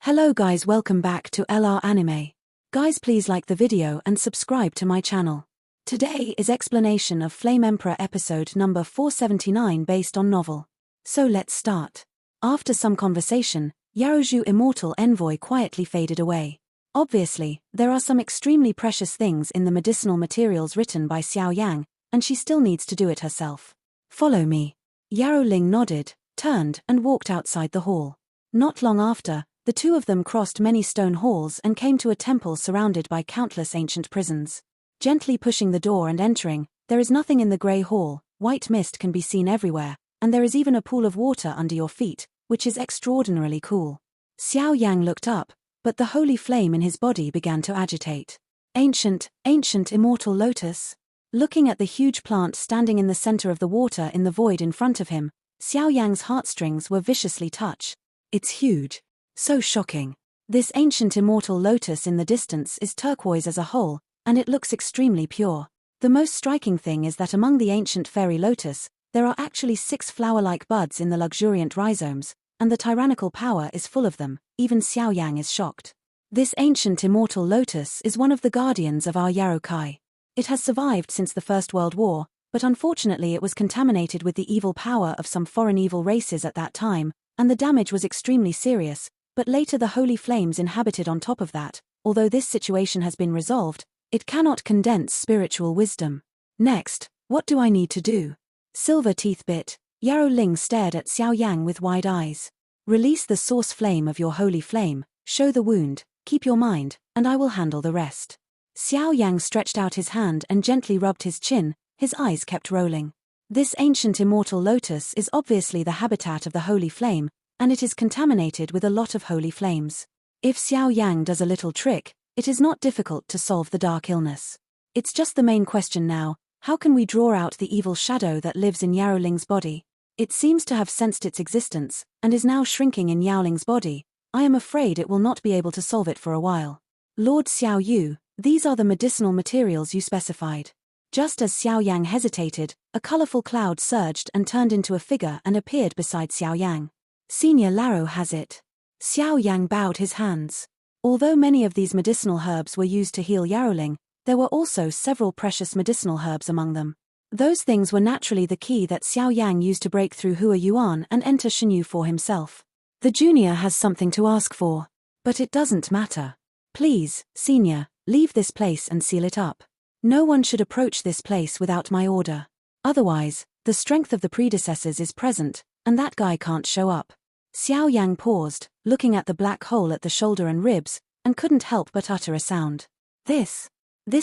Hello guys, welcome back to LR Anime. Guys, please like the video and subscribe to my channel. Today is explanation of Flame Emperor episode number 479 based on novel. So let's start. After some conversation, Yaoju's immortal envoy quietly faded away. Obviously, there are some extremely precious things in the medicinal materials written by Xiao Yan, and she still needs to do it herself. Follow me. Yao Ling nodded, turned and walked outside the hall. Not long after, the two of them crossed many stone halls and came to a temple surrounded by countless ancient prisons. Gently pushing the door and entering, there is nothing in the grey hall, white mist can be seen everywhere, and there is even a pool of water under your feet, which is extraordinarily cool. Xiao Yang looked up, but the holy flame in his body began to agitate. Ancient immortal lotus. Looking at the huge plant standing in the center of the water in the void in front of him, Xiao Yang's heartstrings were viciously touched. It's huge. So shocking. This ancient immortal lotus in the distance is turquoise as a whole, and it looks extremely pure. The most striking thing is that among the ancient fairy lotus, there are actually 6 flower-like buds in the luxuriant rhizomes, and the tyrannical power is full of them. Even Xiao Yang is shocked. This ancient immortal lotus is one of the guardians of our Yarokai. It has survived since the First World War, but unfortunately it was contaminated with the evil power of some foreign evil races at that time, and the damage was extremely serious. But later the holy flames inhabited on top of that. Although this situation has been resolved, it cannot condense spiritual wisdom. Next, what do I need to do? Silver teeth bit. Yao Ling stared at Xiao Yang with wide eyes. Release the source flame of your holy flame, show the wound, keep your mind, and I will handle the rest. Xiao Yang stretched out his hand and gently rubbed his chin, his eyes kept rolling. This ancient immortal lotus is obviously the habitat of the holy flame, and it is contaminated with a lot of holy flames. If Xiao Yang does a little trick, it is not difficult to solve the dark illness. It's just the main question now: how can we draw out the evil shadow that lives in Yao Ling's body? It seems to have sensed its existence, and is now shrinking in Yao Ling's body. I am afraid it will not be able to solve it for a while. Lord Xiao Yu, these are the medicinal materials you specified. Just as Xiao Yang hesitated, a colorful cloud surged and turned into a figure and appeared beside Xiao Yang. Senior Laro has it. Xiao Yang bowed his hands. Although many of these medicinal herbs were used to heal Yaoling, there were also several precious medicinal herbs among them. Those things were naturally the key that Xiao Yang used to break through Hua Yuan and enter Shenyu for himself. The junior has something to ask for. But it doesn't matter. Please, senior, leave this place and seal it up. No one should approach this place without my order. Otherwise, the strength of the predecessors is present, and that guy can't show up. Xiao Yang paused, looking at the black hole at the shoulder and ribs, and couldn't help but utter a sound. This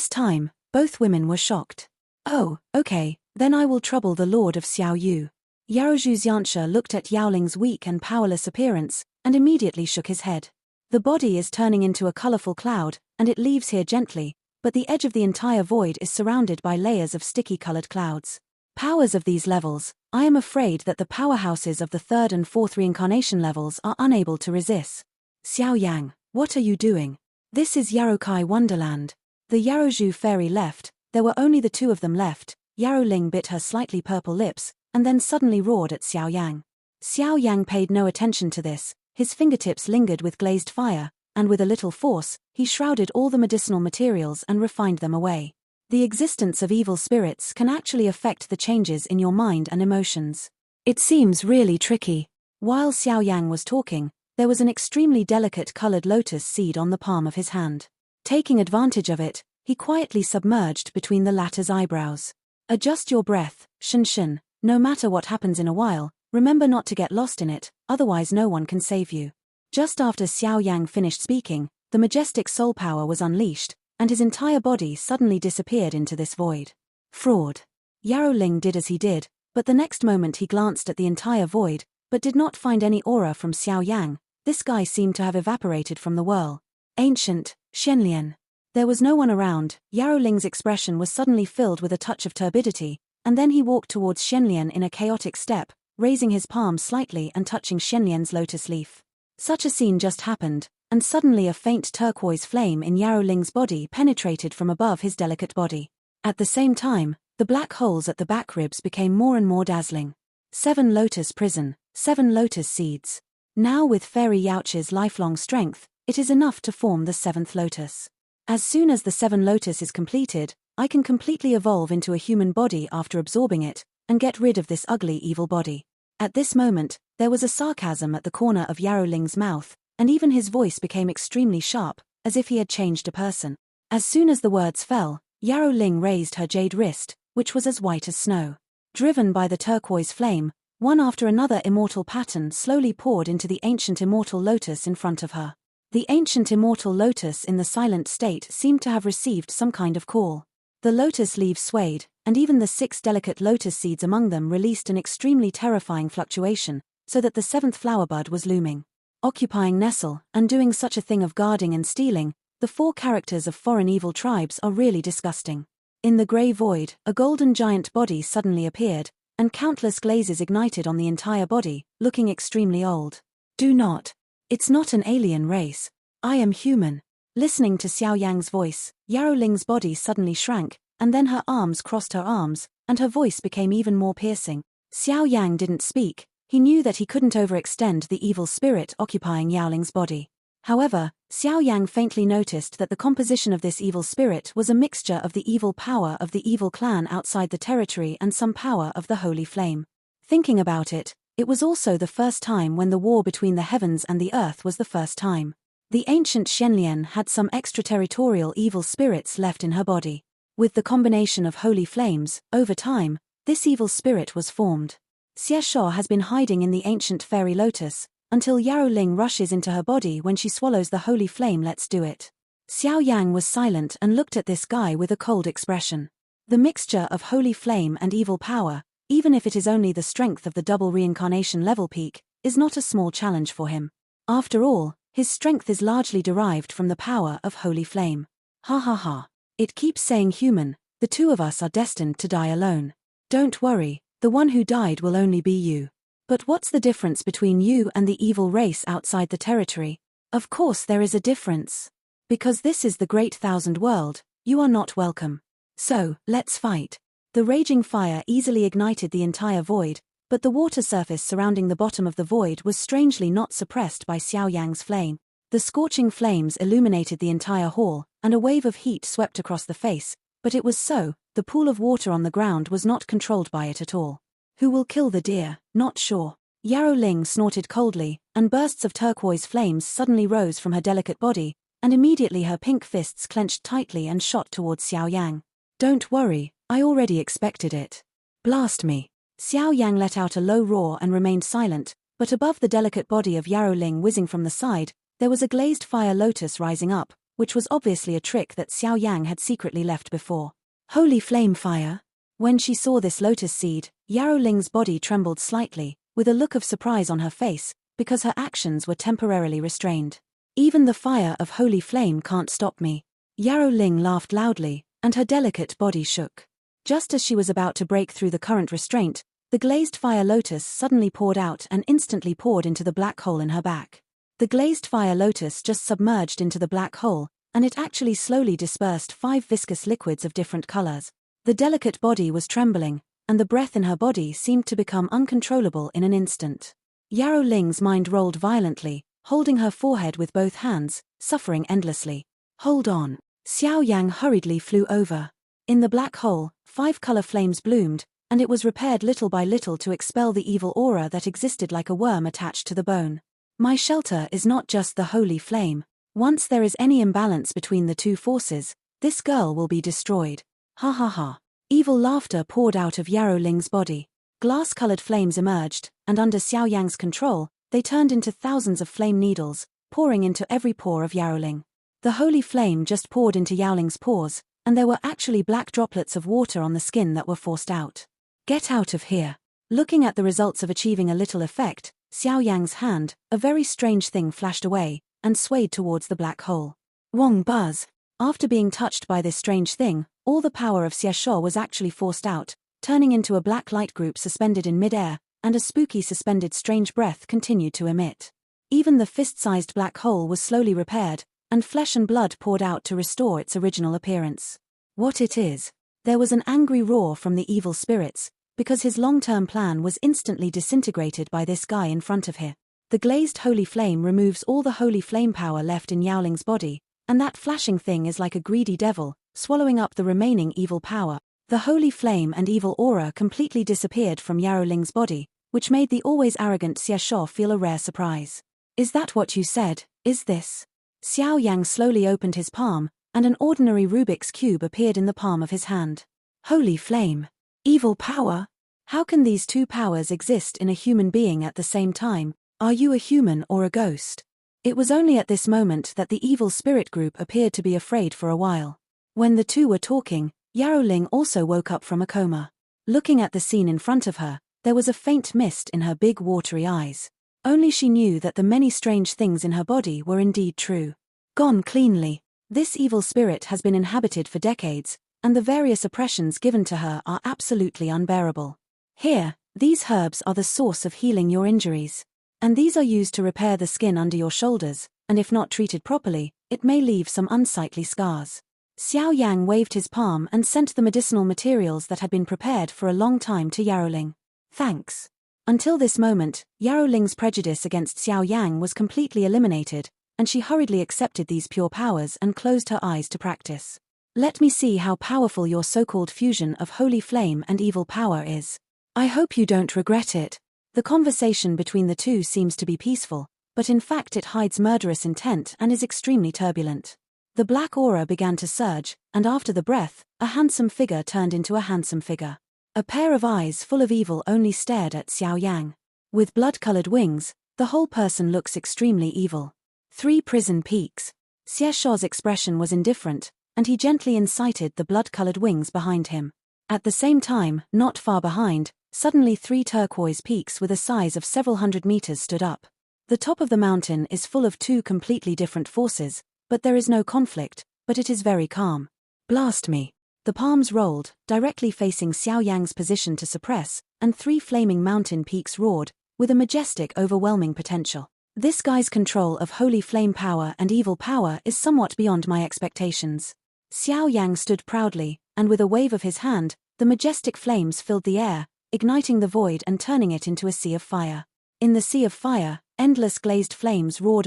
time, both women were shocked. Oh, okay, then I will trouble the Lord of Xiao Yu. Yaoju Xianxia looked at Yaoling's weak and powerless appearance, and immediately shook his head. The body is turning into a colorful cloud, and it leaves here gently, but the edge of the entire void is surrounded by layers of sticky-colored clouds. Powers of these levels, I am afraid that the powerhouses of the 3rd and 4th reincarnation levels are unable to resist. Xiao Yang, what are you doing? This is Yarokai Wonderland. The Yaoju fairy left, there were only the two of them left. Yao Ling bit her slightly purple lips, and then suddenly roared at Xiao Yang. Xiao Yang paid no attention to this, his fingertips lingered with glazed fire, and with a little force, he shrouded all the medicinal materials and refined them away. The existence of evil spirits can actually affect the changes in your mind and emotions. It seems really tricky. While Xiao Yang was talking, there was an extremely delicate colored lotus seed on the palm of his hand. Taking advantage of it, he quietly submerged between the latter's eyebrows. Adjust your breath, Shen. No matter what happens in a while, remember not to get lost in it, otherwise no one can save you. Just after Xiao Yang finished speaking, the majestic soul power was unleashed, and his entire body suddenly disappeared into this void. Fraud. Yao Ling did as he did, but the next moment he glanced at the entire void, but did not find any aura from Xiao Yang. This guy seemed to have evaporated from the whirl. Ancient, Shenlian. There was no one around. Yao Ling's expression was suddenly filled with a touch of turbidity, and then he walked towards Shenlian in a chaotic step, raising his palm slightly and touching Shenlian's lotus leaf. Such a scene just happened, and suddenly a faint turquoise flame in Yao Ling's body penetrated from above his delicate body. At the same time, the black holes at the back ribs became more and more dazzling. 7 lotus prison, 7 lotus seeds. Now with Fairy Yaochi's lifelong strength, it is enough to form the 7th lotus. As soon as the 7 lotus is completed, I can completely evolve into a human body after absorbing it, and get rid of this ugly evil body. At this moment, there was a sarcasm at the corner of Yarrow Ling's mouth, and even his voice became extremely sharp, as if he had changed a person. As soon as the words fell, Yarrow Ling raised her jade wrist, which was as white as snow. Driven by the turquoise flame, one after another immortal pattern slowly poured into the ancient immortal lotus in front of her. The ancient immortal lotus in the silent state seemed to have received some kind of call. The lotus leaves swayed, and even the 6 delicate lotus seeds among them released an extremely terrifying fluctuation, so that the 7th flower bud was looming. Occupying nestle, and doing such a thing of guarding and stealing, the 4 characters of foreign evil tribes are really disgusting. In the grey void, a golden giant body suddenly appeared, and countless glazes ignited on the entire body, looking extremely old. Do not. It's not an alien race. I am human. Listening to Xiao Yang's voice, Yarrow Ling's body suddenly shrank, and then her arms crossed her arms, and her voice became even more piercing. Xiao Yang didn't speak. He knew that he couldn't overextend the evil spirit occupying Yao Ling's body. However, Xiao Yang faintly noticed that the composition of this evil spirit was a mixture of the evil power of the evil clan outside the territory and some power of the holy flame. Thinking about it, it was also the first time when the war between the heavens and the earth was the first time. The ancient Shenlian had some extraterritorial evil spirits left in her body. With the combination of holy flames, over time, this evil spirit was formed. Xieshuo has been hiding in the ancient fairy lotus, until Yarrow Ling rushes into her body when she swallows the holy flame. Let's do it. Xiao Yang was silent and looked at this guy with a cold expression. The mixture of holy flame and evil power, even if it is only the strength of the double reincarnation level peak, is not a small challenge for him. After all, his strength is largely derived from the power of holy flame. Ha ha ha. It keeps saying human, the 2 of us are destined to die alone. Don't worry, the one who died will only be you. But what's the difference between you and the evil race outside the territory? Of course there is a difference. Because this is the Great Thousand World, you are not welcome. So, let's fight. The raging fire easily ignited the entire void, but the water surface surrounding the bottom of the void was strangely not suppressed by Xiao Yang's flame. The scorching flames illuminated the entire hall, and a wave of heat swept across the face, but it was so, the pool of water on the ground was not controlled by it at all. Who will kill the deer? Not sure. Yarrow Ling snorted coldly, and bursts of turquoise flames suddenly rose from her delicate body, and immediately her pink fists clenched tightly and shot towards Xiao Yang. Don't worry, I already expected it. Blast me. Xiao Yang let out a low roar and remained silent, but above the delicate body of Yarrow Ling whizzing from the side, there was a glazed fire lotus rising up, which was obviously a trick that Xiao Yang had secretly left before. Holy flame fire! When she saw this lotus seed, Yarrow Ling's body trembled slightly, with a look of surprise on her face, because her actions were temporarily restrained. Even the fire of holy flame can't stop me. Yarrow Ling laughed loudly, and her delicate body shook. Just as she was about to break through the current restraint, the glazed fire lotus suddenly poured out and instantly poured into the black hole in her back. The glazed fire lotus just submerged into the black hole, and it actually slowly dispersed 5 viscous liquids of different colors. The delicate body was trembling, and the breath in her body seemed to become uncontrollable in an instant. Yarrow Ling's mind rolled violently, holding her forehead with both hands, suffering endlessly. Hold on. Xiao Yang hurriedly flew over. In the black hole, 5 color flames bloomed, and it was repaired little by little to expel the evil aura that existed like a worm attached to the bone. My shelter is not just the holy flame. Once there is any imbalance between the 2 forces, this girl will be destroyed. Ha ha ha. Evil laughter poured out of Yarrow Ling's body. Glass-colored flames emerged, and under Xiao Yang's control, they turned into thousands of flame needles, pouring into every pore of Yarrow Ling. The holy flame just poured into Yao Ling's pores, and there were actually black droplets of water on the skin that were forced out. Get out of here. Looking at the results of achieving a little effect, Xiao Yang's hand, a very strange thing flashed away, and swayed towards the black hole. Wong buzz. After being touched by this strange thing, all the power of Xieshuo was actually forced out, turning into a black light group suspended in mid-air, and a spooky suspended strange breath continued to emit. Even the fist-sized black hole was slowly repaired, and flesh and blood poured out to restore its original appearance. What it is? There was an angry roar from the evil spirits, because his long-term plan was instantly disintegrated by this guy in front of him. The glazed holy flame removes all the holy flame power left in Yaoling's body, and that flashing thing is like a greedy devil, swallowing up the remaining evil power. The holy flame and evil aura completely disappeared from Yaoling's body, which made the always arrogant Xiao feel a rare surprise. Is that what you said? Is this? Xiao Yan slowly opened his palm, and an ordinary Rubik's cube appeared in the palm of his hand. Holy flame. Evil power? How can these two powers exist in a human being at the same time? Are you a human or a ghost? It was only at this moment that the evil spirit group appeared to be afraid for a while. When the two were talking, Yaoling also woke up from a coma. Looking at the scene in front of her, there was a faint mist in her big watery eyes. Only she knew that the many strange things in her body were indeed true. Gone cleanly. This evil spirit has been inhabited for decades, and the various oppressions given to her are absolutely unbearable. Here, these herbs are the source of healing your injuries. And these are used to repair the skin under your shoulders, and if not treated properly, it may leave some unsightly scars. Xiao Yang waved his palm and sent the medicinal materials that had been prepared for a long time to Yaoling. Thanks. Until this moment, Yaoling's prejudice against Xiao Yang was completely eliminated, and she hurriedly accepted these pure powers and closed her eyes to practice. Let me see how powerful your so-called fusion of holy flame and evil power is. I hope you don't regret it. The conversation between the two seems to be peaceful, but in fact it hides murderous intent and is extremely turbulent. The black aura began to surge, and after the breath, a handsome figure turned into a handsome figure. A pair of eyes full of evil only stared at Xiao Yang. With blood-colored wings, the whole person looks extremely evil. 3 prison peaks. Xiaoshuo's expression was indifferent, and he gently incited the blood-colored wings behind him. At the same time, not far behind, suddenly 3 turquoise peaks with a size of several hundred meters stood up. The top of the mountain is full of 2 completely different forces, but there is no conflict, but it is very calm. Blast me. The palms rolled, directly facing Xiao Yang's position to suppress, and 3 flaming mountain peaks roared, with a majestic overwhelming potential. This guy's control of holy flame power and evil power is somewhat beyond my expectations. Xiao Yang stood proudly, and with a wave of his hand, the majestic flames filled the air, igniting the void and turning it into a sea of fire. In the sea of fire, endless glazed flames roared,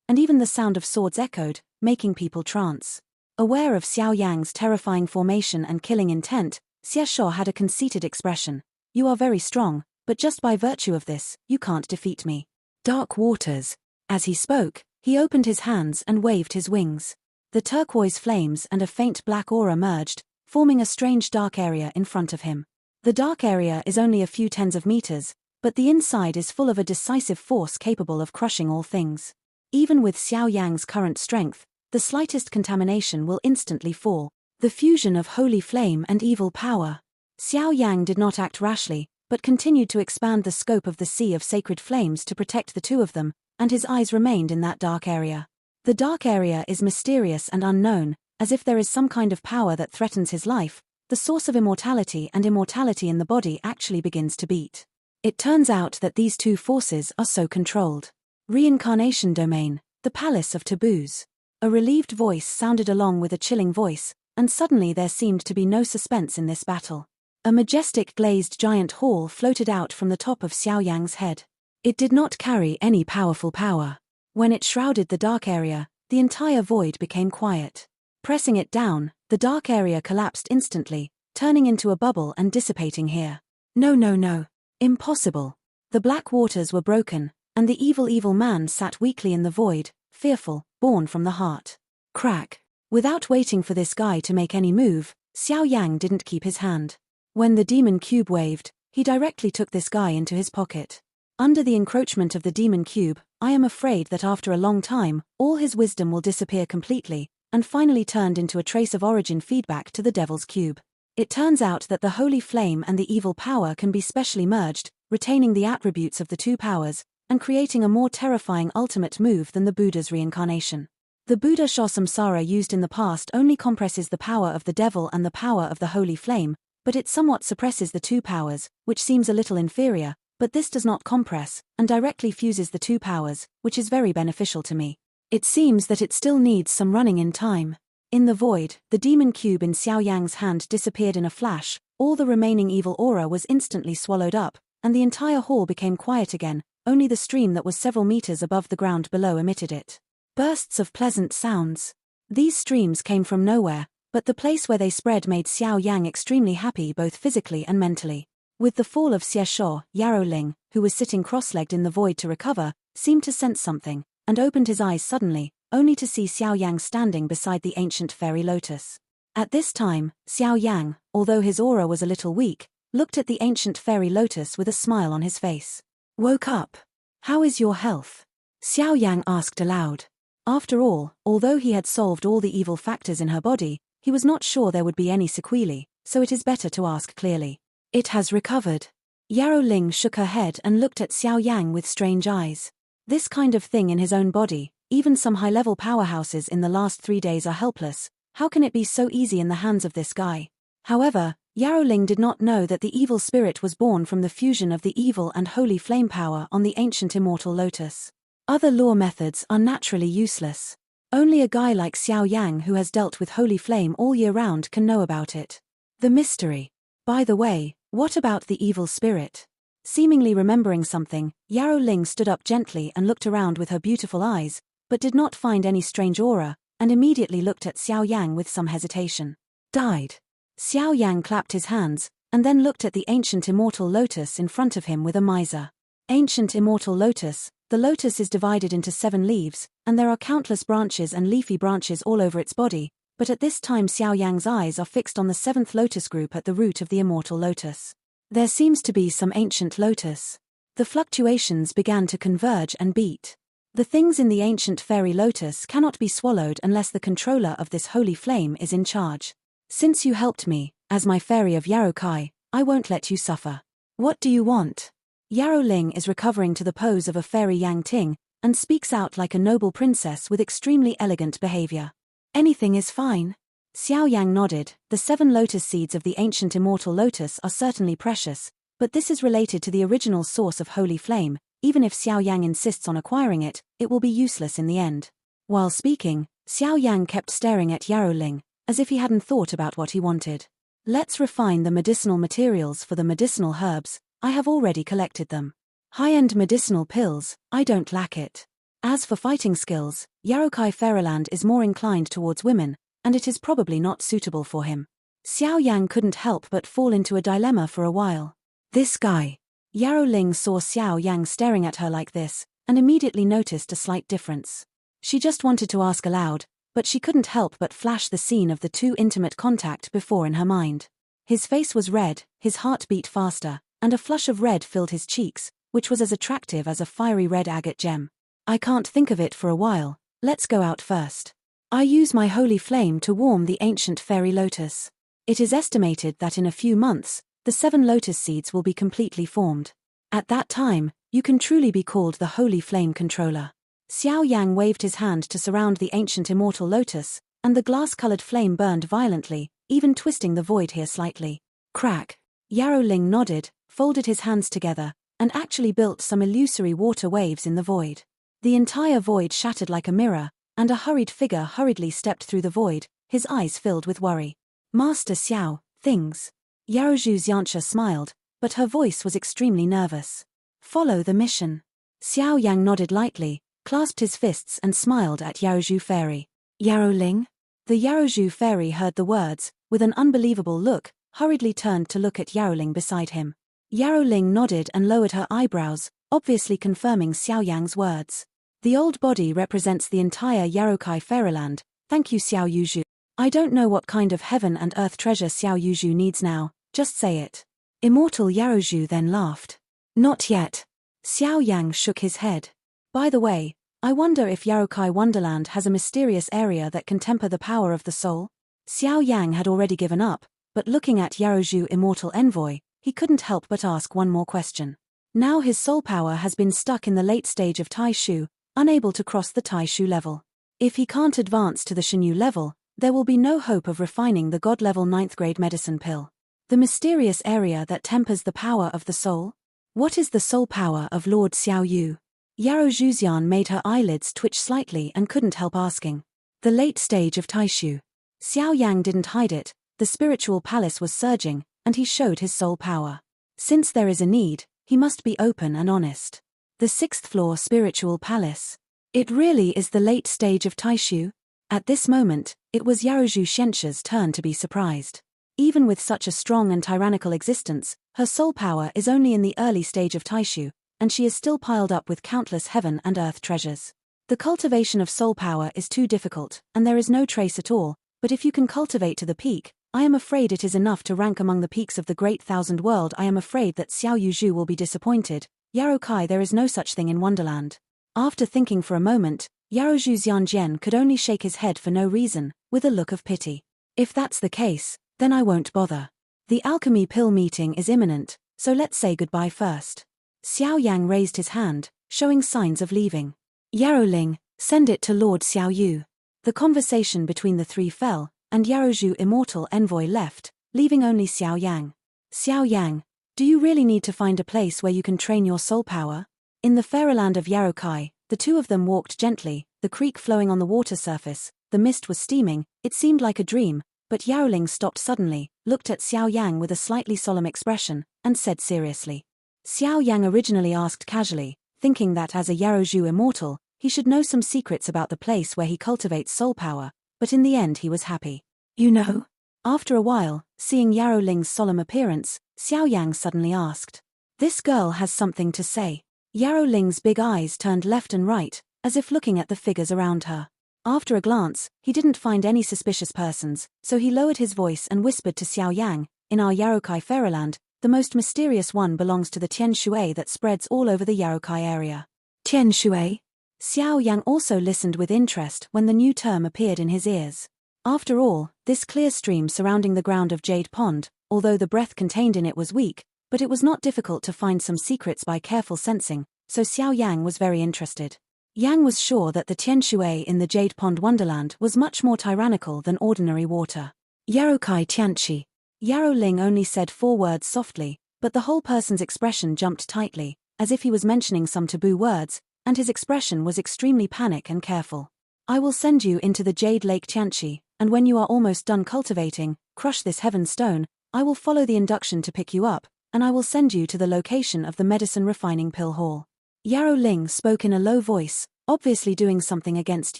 and even the sound of swords echoed, making people trance. Aware of Xiao Yang's terrifying formation and killing intent, Xiaoshuo had a conceited expression. You are very strong, but just by virtue of this, you can't defeat me. Dark waters. As he spoke, he opened his hands and waved his wings. The turquoise flames and a faint black aura merged, forming a strange dark area in front of him. The dark area is only a few tens of meters, but the inside is full of a decisive force capable of crushing all things. Even with Xiao Yang's current strength, the slightest contamination will instantly fall. The fusion of holy flame and evil power. Xiao Yang did not act rashly, but continued to expand the scope of the sea of sacred flames to protect the two of them, and his eyes remained in that dark area. The dark area is mysterious and unknown, as if there is some kind of power that threatens his life. The source of immortality and immortality in the body actually begins to beat. It turns out that these two forces are so controlled. Reincarnation domain, the palace of taboos. A relieved voice sounded along with a chilling voice, and suddenly there seemed to be no suspense in this battle. A majestic glazed giant hall floated out from the top of Xiao Yang's head. It did not carry any powerful power. When it shrouded the dark area, the entire void became quiet. Pressing it down, the dark area collapsed instantly, turning into a bubble and dissipating here. No. Impossible. The black waters were broken, and the evil man sat weakly in the void, fearful, born from the heart. Crack. Without waiting for this guy to make any move, Xiao Yang didn't keep his hand. When the demon cube waved, he directly took this guy into his pocket. Under the encroachment of the demon cube, I am afraid that after a long time, all his wisdom will disappear completely, and finally turned into a trace of origin feedback to the devil's cube. It turns out that the holy flame and the evil power can be specially merged, retaining the attributes of the two powers, and creating a more terrifying ultimate move than the Buddha's reincarnation. The Buddha Sha Samsara used in the past only compresses the power of the devil and the power of the holy flame, but it somewhat suppresses the two powers, which seems a little inferior, but this does not compress, and directly fuses the two powers, which is very beneficial to me. It seems that it still needs some running in time. In the void, the demon cube in Xiao Yang's hand disappeared in a flash, all the remaining evil aura was instantly swallowed up, and the entire hall became quiet again, only the stream that was several meters above the ground below emitted it. Bursts of pleasant sounds. These streams came from nowhere, but the place where they spread made Xiao Yang extremely happy both physically and mentally. With the fall of Xieshuo, Yarrow Ling, who was sitting cross-legged in the void to recover, seemed to sense something, and opened his eyes suddenly, only to see Xiao Yang standing beside the ancient fairy lotus. At this time, Xiao Yang, although his aura was a little weak, looked at the ancient fairy lotus with a smile on his face. Woke up. How is your health? Xiao Yang asked aloud. After all, although he had solved all the evil factors in her body, he was not sure there would be any sequelae, so it is better to ask clearly. It has recovered. Yarrow Ling shook her head and looked at Xiao Yang with strange eyes. This kind of thing in his own body, even some high-level powerhouses in the last 3 days are helpless. How can it be so easy in the hands of this guy? However, Yarrow Ling did not know that the evil spirit was born from the fusion of the evil and holy flame power on the ancient immortal lotus. Other law methods are naturally useless. Only a guy like Xiao Yang who has dealt with holy flame all year round can know about it. The mystery. By the way, what about the evil spirit? Seemingly remembering something, Yarrow Ling stood up gently and looked around with her beautiful eyes, but did not find any strange aura, and immediately looked at Xiao Yang with some hesitation. Died. Xiao Yang clapped his hands, and then looked at the ancient immortal lotus in front of him with a miser. Ancient immortal lotus, the lotus is divided into 7 leaves, and there are countless branches and leafy branches all over its body, but at this time Xiao Yang's eyes are fixed on the 7th lotus group at the root of the immortal lotus. There seems to be some ancient lotus. The fluctuations began to converge and beat. The things in the ancient fairy lotus cannot be swallowed unless the controller of this holy flame is in charge. Since you helped me, as my fairy of Yarrow-kai, I won't let you suffer. What do you want? Yarrow Ling is recovering to the pose of a fairy Yang Ting, and speaks out like a noble princess with extremely elegant behavior. Anything is fine. Xiao Yang nodded. The 7 lotus seeds of the ancient immortal lotus are certainly precious, but this is related to the original source of holy flame. Even if Xiao Yang insists on acquiring it, it will be useless in the end. While speaking, Xiao Yang kept staring at Yarrow Ling, as if he hadn't thought about what he wanted. Let's refine the medicinal materials for the medicinal herbs. I have already collected them. High-end medicinal pills, I don't lack it. As for fighting skills, Yarrow-kai Fairyland is more inclined towards women, and it is probably not suitable for him. Xiao Yang couldn't help but fall into a dilemma for a while. This guy. Yarrow Ling saw Xiao Yang staring at her like this, and immediately noticed a slight difference. She just wanted to ask aloud, but she couldn't help but flash the scene of the 2 intimate contact before in her mind. His face was red, his heart beat faster, and a flush of red filled his cheeks, which was as attractive as a fiery red agate gem. I can't think of it for a while, let's go out first. I use my holy flame to warm the ancient fairy lotus. It is estimated that in a few months, the 7 lotus seeds will be completely formed. At that time, you can truly be called the holy flame controller. Xiao Yang waved his hand to surround the ancient immortal lotus, and the glass-colored flame burned violently, even twisting the void here slightly. Crack. Yarrow Ling nodded, folded his hands together, and actually built some illusory water waves in the void. The entire void shattered like a mirror, and a hurried figure hurriedly stepped through the void, his eyes filled with worry. Master Xiao, things. Yarrow Xianxia smiled, but her voice was extremely nervous. Follow the mission. Xiao Yang nodded lightly, clasped his fists and smiled at Yarrow Fairy. Yarrow Ling? The Yarrow Fairy heard the words, with an unbelievable look, hurriedly turned to look at Yarrow Ling beside him. Yarrow Ling nodded and lowered her eyebrows, obviously confirming Xiao Yang's words. The old body represents the entire Yarrow-kai Fairyland. Thank you, Xiao Yuzhu. I don't know what kind of heaven and earth treasure Xiao Yuzhu needs now, just say it. Immortal Yarrow then laughed. Not yet. Xiao Yang shook his head. By the way, I wonder if Yarrow-kai Wonderland has a mysterious area that can temper the power of the soul? Xiao Yang had already given up, but looking at Yarrow Immortal Envoy, he couldn't help but ask one more question. Now his soul power has been stuck in the late stage of Tai Shu, unable to cross the Tai Shu level. If he can't advance to the Shinyu level, there will be no hope of refining the God-level 9th grade medicine pill. The mysterious area that tempers the power of the soul? What is the soul power of Lord Xiao Yu? Yarrow Zhuxian made her eyelids twitch slightly and couldn't help asking. The late stage of Tai Shu. Xiao Yang didn't hide it, the spiritual palace was surging, and he showed his soul power. Since there is a need, he must be open and honest. The 6th floor spiritual palace. It really is the late stage of Taishu? At this moment, it was Yarozhu Xianxu's turn to be surprised. Even with such a strong and tyrannical existence, her soul power is only in the early stage of Taishu, and she is still piled up with countless heaven and earth treasures. The cultivation of soul power is too difficult, and there is no trace at all, but if you can cultivate to the peak, I am afraid it is enough to rank among the peaks of the Great Thousand World. I am afraid that Xiao Yuzhu will be disappointed. Yarokai, there is no such thing in Wonderland. After thinking for a moment, Yarozhu Xianjian could only shake his head for no reason, with a look of pity. If that's the case, then I won't bother. The alchemy pill meeting is imminent, so let's say goodbye first. Xiao Yang raised his hand, showing signs of leaving. Yaroling, send it to Lord Xiao Yu. The conversation between the three fell, and Yarozhu immortal envoy left, leaving only Xiao Yang. Xiao Yang, do you really need to find a place where you can train your soul power? In the fairyland of Yarokai, the two of them walked gently, the creek flowing on the water surface, the mist was steaming, it seemed like a dream, but Yaroling stopped suddenly, looked at Xiao Yang with a slightly solemn expression, and said seriously. Xiao Yang originally asked casually, thinking that as a Yarozhu immortal, he should know some secrets about the place where he cultivates soul power, but in the end he was happy. You know? After a while, seeing Yaroling's solemn appearance, Xiao Yang suddenly asked. This girl has something to say. Yaroling's big eyes turned left and right, as if looking at the figures around her. After a glance, he didn't find any suspicious persons, so he lowered his voice and whispered to Xiao Yang, in our Yarokai fairyland, the most mysterious one belongs to the Tian Shui that spreads all over the Yarokai area. Tian Shui? Xiao Yang also listened with interest when the new term appeared in his ears. After all, this clear stream surrounding the ground of Jade Pond, although the breath contained in it was weak, but it was not difficult to find some secrets by careful sensing, so Xiao Yang was very interested. Yang was sure that the Tian Shui in the Jade Pond Wonderland was much more tyrannical than ordinary water. Yarokai Tianchi. Yaroling only said 4 words softly, but the whole person's expression jumped tightly, as if he was mentioning some taboo words, and his expression was extremely panic and careful. I will send you into the Jade Lake Tianchi, and when you are almost done cultivating, crush this heaven stone, I will follow the induction to pick you up, and I will send you to the location of the medicine refining pill hall. Yaroling spoke in a low voice, obviously doing something against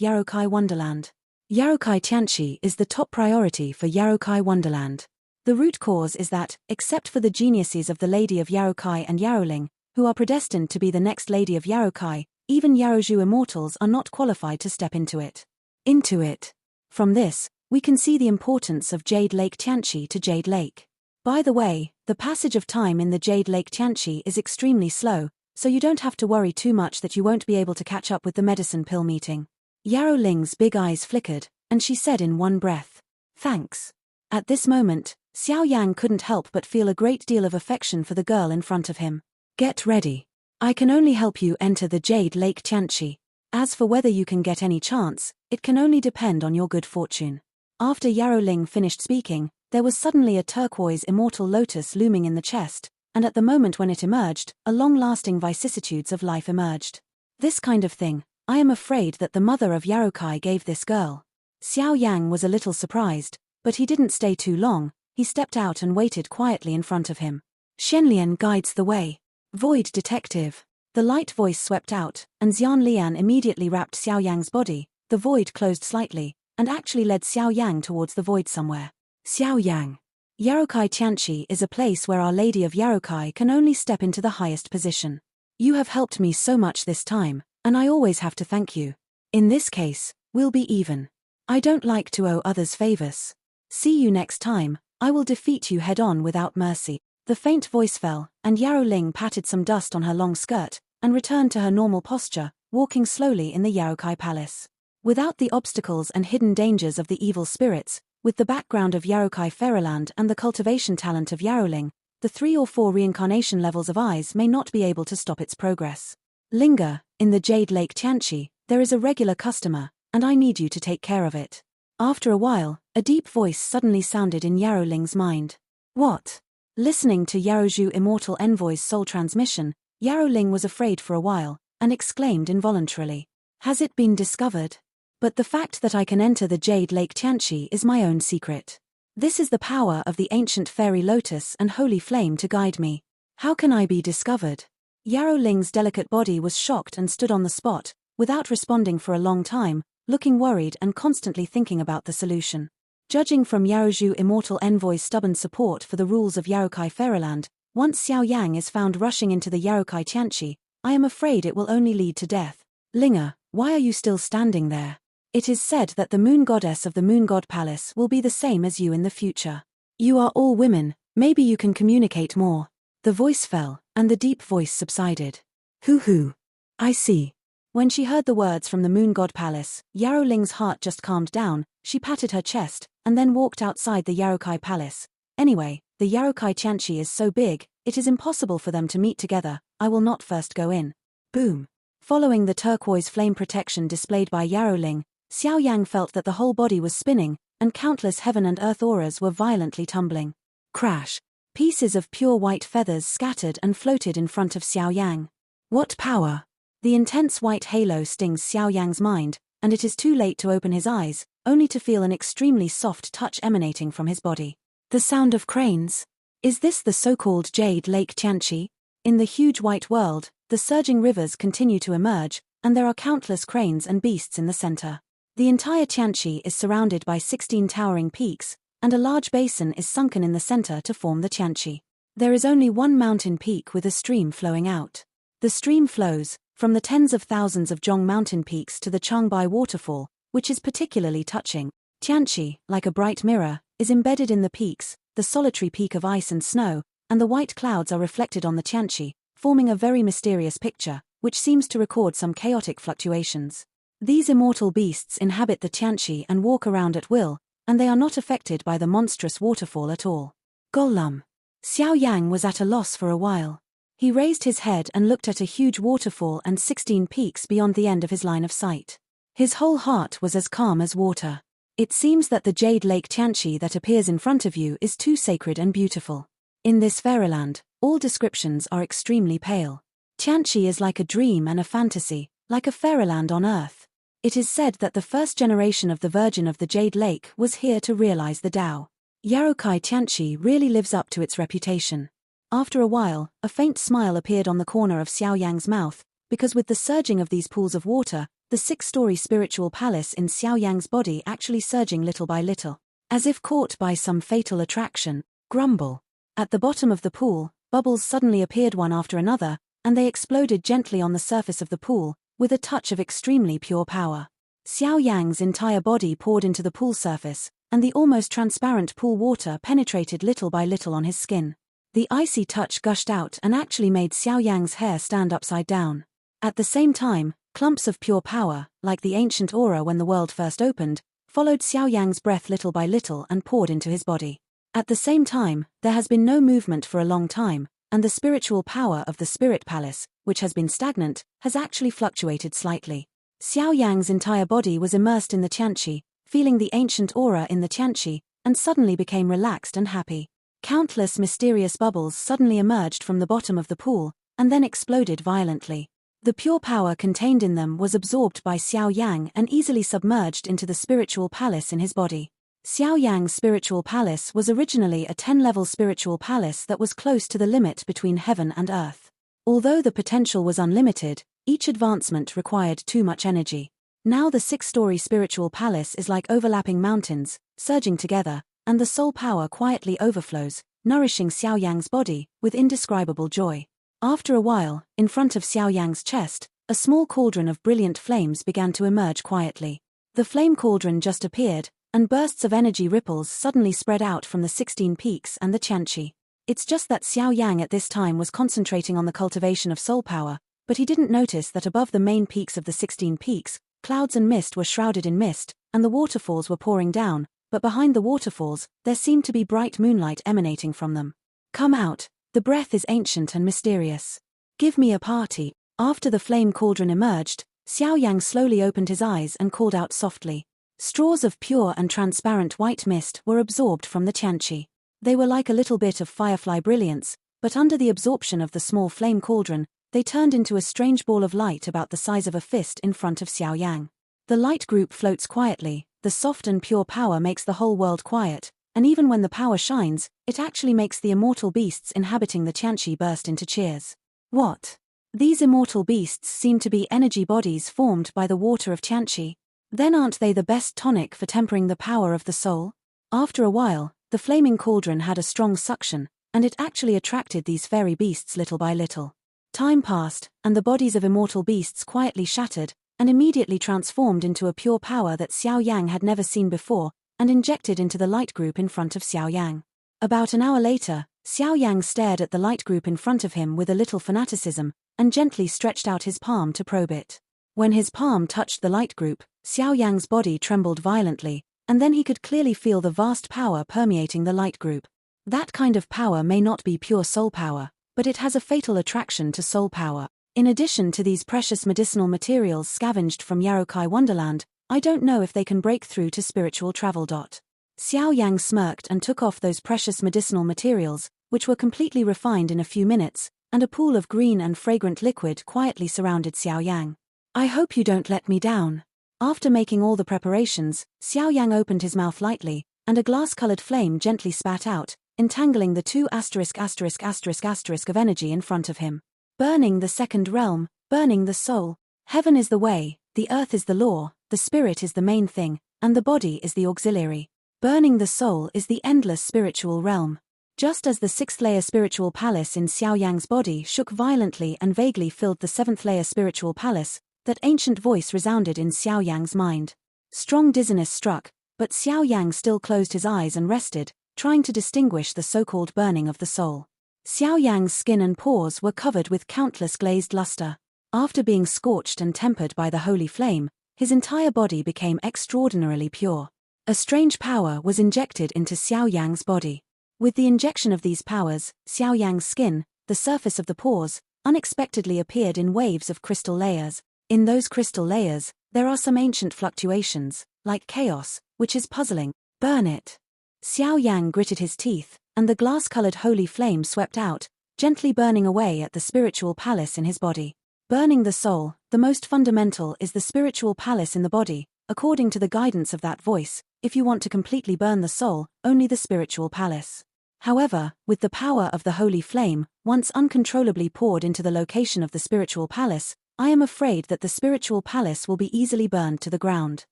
Yarokai Wonderland. Yarokai Tianchi is the top priority for Yarokai Wonderland. The root cause is that, except for the geniuses of the Lady of Yarokai and Yaroling, who are predestined to be the next Lady of Yarokai, even Yarozhu immortals are not qualified to step into it. From this, we can see the importance of Jade Lake Tianchi to Jade Lake. By the way, the passage of time in the Jade Lake Tianchi is extremely slow, so you don't have to worry too much that you won't be able to catch up with the medicine pill meeting. Yaroling's big eyes flickered, and she said in one breath, thanks. At this moment, Xiao Yang couldn't help but feel a great deal of affection for the girl in front of him. Get ready. I can only help you enter the Jade Lake Tianchi. As for whether you can get any chance, it can only depend on your good fortune. After Yaroling finished speaking, there was suddenly a turquoise immortal lotus looming in the chest, and at the moment when it emerged, a long-lasting vicissitudes of life emerged. This kind of thing, I am afraid that the mother of Yarokai gave this girl. Xiao Yang was a little surprised, but he didn't stay too long, he stepped out and waited quietly in front of him. Xianlian guides the way. Void detective. The light voice swept out, and Xianlian immediately wrapped Xiao Yang's body, the void closed slightly, and actually led Xiao Yang towards the void somewhere. Xiao Yang. Yarokai Tianchi is a place where Our Lady of Yarokai can only step into the highest position. You have helped me so much this time, and I always have to thank you. In this case, we'll be even. I don't like to owe others favors. See you next time, I will defeat you head-on without mercy. The faint voice fell, and Yaroling patted some dust on her long skirt, and returned to her normal posture, walking slowly in the Yarokai palace. Without the obstacles and hidden dangers of the evil spirits, with the background of Yarokai Fairyland and the cultivation talent of Yaroling, the 3 or 4 reincarnation levels of eyes may not be able to stop its progress. Linger, in the Jade Lake Tianchi, there is a regular customer, and I need you to take care of it. After a while, a deep voice suddenly sounded in Yaroling's mind. What? Listening to Yarozhu Immortal Envoy's soul transmission, Yaroling was afraid for a while, and exclaimed involuntarily. Has it been discovered? But the fact that I can enter the Jade Lake Tianchi is my own secret. This is the power of the ancient fairy lotus and holy flame to guide me. How can I be discovered? Yarrow Ling's delicate body was shocked and stood on the spot, without responding for a long time, looking worried and constantly thinking about the solution. Judging from Yarrowju Immortal Envoy's stubborn support for the rules of Yarrokai Fairyland, once Xiao Yang is found rushing into the Yarrokai Tianqi, I am afraid it will only lead to death. Linger, why are you still standing there? It is said that the moon goddess of the Moon God Palace will be the same as you in the future. You are all women, maybe you can communicate more. The voice fell, and the deep voice subsided. Hoo. I see. When she heard the words from the Moon God Palace, Yarrow Ling's heart just calmed down, she patted her chest, and then walked outside the Yarrokai Palace. Anyway, the Yarrokai Tianqi is so big, it is impossible for them to meet together, I will not first go in. Boom. Following the turquoise flame protection displayed by Yarrow Ling, Xiao Yang felt that the whole body was spinning, and countless heaven and earth auras were violently tumbling. Crash. Pieces of pure white feathers scattered and floated in front of Xiao Yang. What power! The intense white halo stings Xiao Yang's mind, and it is too late to open his eyes, only to feel an extremely soft touch emanating from his body. The sound of cranes. Is this the so-called Jade Lake Tianqi? In the huge white world, the surging rivers continue to emerge, and there are countless cranes and beasts in the center. The entire Tianqi is surrounded by 16 towering peaks, and a large basin is sunken in the center to form the Tianqi. There is only one mountain peak with a stream flowing out. The stream flows from the tens of thousands of Zhong mountain peaks to the Changbai waterfall, which is particularly touching. Tianqi, like a bright mirror, is embedded in the peaks, the solitary peak of ice and snow, and the white clouds are reflected on the Tianqi, forming a very mysterious picture, which seems to record some chaotic fluctuations. These immortal beasts inhabit the Tianqi and walk around at will, and they are not affected by the monstrous waterfall at all. Golum. Xiao Yang was at a loss for a while. He raised his head and looked at a huge waterfall and 16 peaks beyond the end of his line of sight. His whole heart was as calm as water. It seems that the Jade Lake Tianqi that appears in front of you is too sacred and beautiful. In this fairyland, all descriptions are extremely pale. Tianqi is like a dream and a fantasy, like a fairyland on earth. It is said that the first generation of the Virgin of the Jade Lake was here to realize the Tao. Yarrokai Tianqi really lives up to its reputation. After a while, a faint smile appeared on the corner of Xiao Yang's mouth, because with the surging of these pools of water, the 6-story spiritual palace in Xiao Yang's body actually surging little by little. As if caught by some fatal attraction, grumble. At the bottom of the pool, bubbles suddenly appeared one after another, and they exploded gently on the surface of the pool, with a touch of extremely pure power. Xiao Yang's entire body poured into the pool surface, and the almost transparent pool water penetrated little by little on his skin. The icy touch gushed out and actually made Xiao Yang's hair stand upside down. At the same time, clumps of pure power, like the ancient aura when the world first opened, followed Xiao Yang's breath little by little and poured into his body. At the same time, there has been no movement for a long time, and the spiritual power of the Spirit Palace, which has been stagnant, has actually fluctuated slightly. Xiao Yang's entire body was immersed in the Tianqi, feeling the ancient aura in the Tianqi, and suddenly became relaxed and happy. Countless mysterious bubbles suddenly emerged from the bottom of the pool, and then exploded violently. The pure power contained in them was absorbed by Xiao Yang and easily submerged into the spiritual palace in his body. Xiao Yang's spiritual palace was originally a 10-level spiritual palace that was close to the limit between heaven and earth. Although the potential was unlimited, each advancement required too much energy. Now the 6-story spiritual palace is like overlapping mountains, surging together, and the soul power quietly overflows, nourishing Xiao Yang's body with indescribable joy. After a while, in front of Xiao Yang's chest, a small cauldron of brilliant flames began to emerge quietly. The flame cauldron just appeared, and bursts of energy ripples suddenly spread out from the 16 peaks and the Tianqi. It's just that Xiao Yang at this time was concentrating on the cultivation of soul power, but he didn't notice that above the main peaks of the 16 peaks, clouds and mist were shrouded in mist, and the waterfalls were pouring down, but behind the waterfalls, there seemed to be bright moonlight emanating from them. Come out, the breath is ancient and mysterious. Give me a party. After the flame cauldron emerged, Xiao Yang slowly opened his eyes and called out softly. Straws of pure and transparent white mist were absorbed from the Tianqi. They were like a little bit of firefly brilliance, but under the absorption of the small flame cauldron, they turned into a strange ball of light about the size of a fist in front of Xiao Yang. The light group floats quietly, the soft and pure power makes the whole world quiet, and even when the power shines, it actually makes the immortal beasts inhabiting the Tianqi burst into cheers. What? These immortal beasts seem to be energy bodies formed by the water of Tianqi. Then aren't they the best tonic for tempering the power of the soul? After a while, the flaming cauldron had a strong suction, and it actually attracted these fairy beasts little by little. Time passed, and the bodies of immortal beasts quietly shattered, and immediately transformed into a pure power that Xiao Yang had never seen before, and injected into the light group in front of Xiao Yang. About an hour later, Xiao Yang stared at the light group in front of him with a little fanaticism, and gently stretched out his palm to probe it. When his palm touched the light group, Xiao Yang's body trembled violently, and then he could clearly feel the vast power permeating the light group. That kind of power may not be pure soul power, but it has a fatal attraction to soul power. In addition to these precious medicinal materials scavenged from Yarokai Wonderland, I don't know if they can break through to spiritual travel. Xiao Yang smirked and took off those precious medicinal materials, which were completely refined in a few minutes, and a pool of green and fragrant liquid quietly surrounded Xiao Yang. I hope you don't let me down. After making all the preparations, Xiao Yang opened his mouth lightly, and a glass-colored flame gently spat out, entangling the two **** of energy in front of him. Burning the second realm, burning the soul. Heaven is the way, the earth is the law, the spirit is the main thing, and the body is the auxiliary. Burning the soul is the endless spiritual realm. Just as the sixth-layer spiritual palace in Xiao Yang's body shook violently and vaguely filled the seventh-layer spiritual palace, that ancient voice resounded in Xiao Yang's mind. Strong dizziness struck, but Xiao Yang still closed his eyes and rested, trying to distinguish the so-called burning of the soul. Xiao Yang's skin and pores were covered with countless glazed luster. After being scorched and tempered by the holy flame, his entire body became extraordinarily pure. A strange power was injected into Xiao Yang's body. With the injection of these powers, Xiao Yang's skin, the surface of the pores, unexpectedly appeared in waves of crystal layers. In those crystal layers, there are some ancient fluctuations, like chaos, which is puzzling. Burn it. Xiao Yang gritted his teeth, and the glass-colored holy flame swept out, gently burning away at the spiritual palace in his body. Burning the soul, the most fundamental is the spiritual palace in the body. According to the guidance of that voice, if you want to completely burn the soul, only the spiritual palace. However, with the power of the holy flame, once uncontrollably poured into the location of the spiritual palace, I am afraid that the spiritual palace will be easily burned to the ground.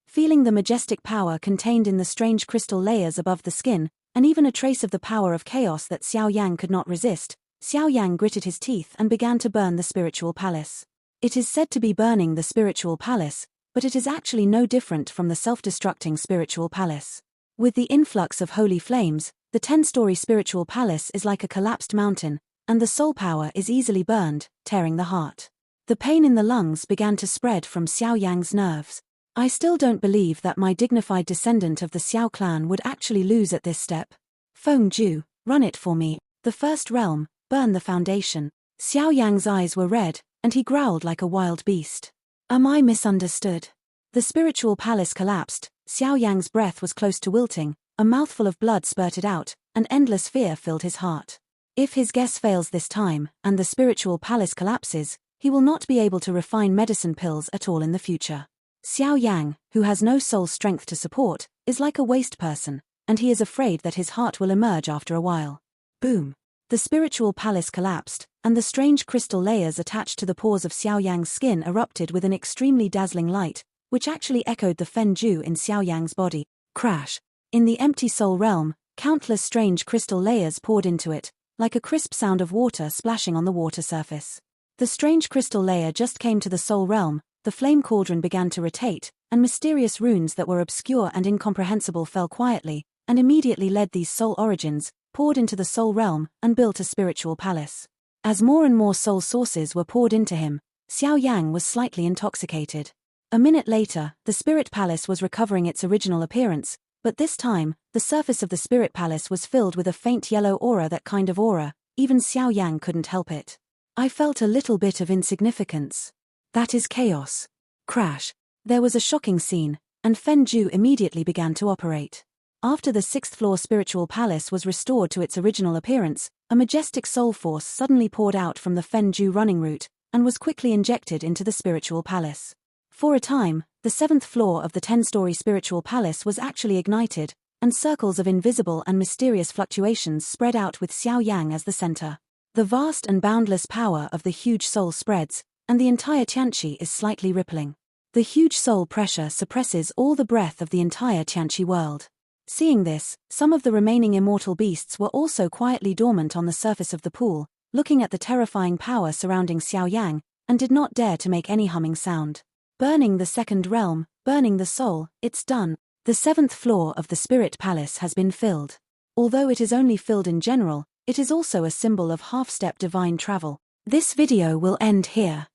Feeling the majestic power contained in the strange crystal layers above the skin, and even a trace of the power of chaos that Xiao Yang could not resist, Xiao Yang gritted his teeth and began to burn the spiritual palace. It is said to be burning the spiritual palace, but it is actually no different from the self-destructing spiritual palace. With the influx of holy flames, the 10-story spiritual palace is like a collapsed mountain, and the soul power is easily burned, tearing the heart. The pain in the lungs began to spread from Xiao Yang's nerves. I still don't believe that my dignified descendant of the Xiao clan would actually lose at this step. Feng Ju, run it for me. The first realm, burn the foundation. Xiao Yang's eyes were red, and he growled like a wild beast. Am I misunderstood? The spiritual palace collapsed, Xiao Yang's breath was close to wilting, a mouthful of blood spurted out, and endless fear filled his heart. If his guess fails this time, and the spiritual palace collapses, he will not be able to refine medicine pills at all in the future. Xiao Yang, who has no soul strength to support, is like a waste person, and he is afraid that his heart will emerge after a while. Boom. The spiritual palace collapsed, and the strange crystal layers attached to the pores of Xiao Yang's skin erupted with an extremely dazzling light, which actually echoed the Fen Ju in Xiao Yang's body. Crash. In the empty soul realm, countless strange crystal layers poured into it, like a crisp sound of water splashing on the water surface. The strange crystal layer just came to the soul realm, the flame cauldron began to rotate, and mysterious runes that were obscure and incomprehensible fell quietly, and immediately led these soul origins, poured into the soul realm, and built a spiritual palace. As more and more soul sources were poured into him, Xiao Yang was slightly intoxicated. A minute later, the spirit palace was recovering its original appearance, but this time, the surface of the spirit palace was filled with a faint yellow aura, that kind of aura, even Xiao Yang couldn't help it. I felt a little bit of insignificance. That is chaos. Crash. There was a shocking scene, and Fen Ju immediately began to operate. After the sixth-floor spiritual palace was restored to its original appearance, a majestic soul force suddenly poured out from the Fen Ju running route, and was quickly injected into the spiritual palace. For a time, the seventh floor of the 10-story spiritual palace was actually ignited, and circles of invisible and mysterious fluctuations spread out with Xiao Yang as the center. The vast and boundless power of the huge soul spreads, and the entire Tianqi is slightly rippling. The huge soul pressure suppresses all the breath of the entire Tianqi world. Seeing this, some of the remaining immortal beasts were also quietly dormant on the surface of the pool, looking at the terrifying power surrounding Xiao Yang, and did not dare to make any humming sound. Burning the second realm, burning the soul, it's done. The 7th floor of the Spirit Palace has been filled. Although it is only filled in general, it is also a symbol of half-step divine travel. This video will end here.